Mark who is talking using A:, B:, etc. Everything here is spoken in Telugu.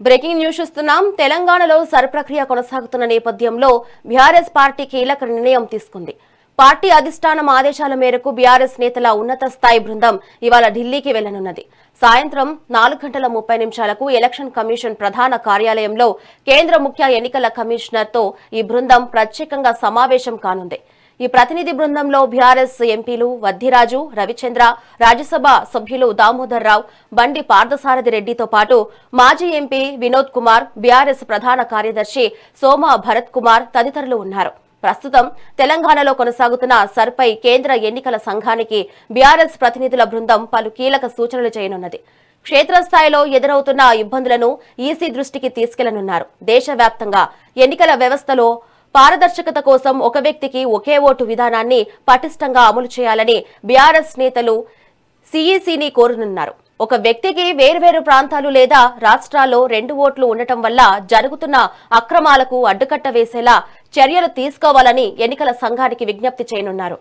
A: బ్రేకింగ్ న్యూస్ చూస్తున్నాం. తెలంగాణలో సర్ప్రక్రియ కొనసాగుతున్న నేపథ్యంలో బీఆర్ఎస్ పార్టీ కీలక నిర్ణయం తీసుకుంది. పార్టీ అధిష్టానం ఆదేశాల మేరకు బీఆర్ఎస్ నేతల ఉన్నత స్థాయి బృందం ఇవాళ ఢిల్లీకి వెళ్లనున్నది. సాయంత్రం 4:30 ఎలక్షన్ కమిషన్ ప్రధాన కార్యాలయంలో కేంద్ర ముఖ్య ఎన్నికల కమిషనర్తో ఈ బృందం ప్రత్యేకంగా సమావేశం కానుంది. ఈ ప్రతినిధి బృందంలో బీఆర్ఎస్ ఎంపీలు వద్దిరాజు, రవిచంద్ర, రాజ్యసభ సభ్యులు దామోదర్ రావు, బండి పార్థసారథి రెడ్డితో పాటు మాజీ ఎంపీ వినోద్ కుమార్, బీఆర్ఎస్ ప్రధాన కార్యదర్శి సోమ భరత్ కుమార్ తదితరులు ఉన్నారు. ప్రస్తుతం తెలంగాణలో కొనసాగుతున్న సర్పై కేంద్ర ఎన్నికల సంఘానికి బీఆర్ఎస్ ప్రతినిధుల బృందం పలు కీలక సూచనలు చేయనున్నది. క్షేత్రస్థాయిలో ఎదురవుతున్న ఇబ్బందులను ఈసీ దృష్టికి తీసుకెళ్లనున్నారు. దేశవ్యాప్తంగా ఎన్నికల వ్యవస్థలో పారదర్శకత కోసం ఒక వ్యక్తికి ఒకే ఓటు విధానాన్ని పటిష్టంగా అమలు చేయాలని బీఆర్ఎస్ నేతలు సీఈసీని కోరనున్నారు. ఒక వ్యక్తికి వేర్వేరు ప్రాంతాలు లేదా రాష్ట్రాల్లో 2 ఓట్లు ఉండటం వల్ల జరుగుతున్న అక్రమాలకు అడ్డుకట్ట వేసేలా చర్యలు తీసుకోవాలని ఎన్నికల సంఘానికి విజ్ఞప్తి చేయనున్నారు.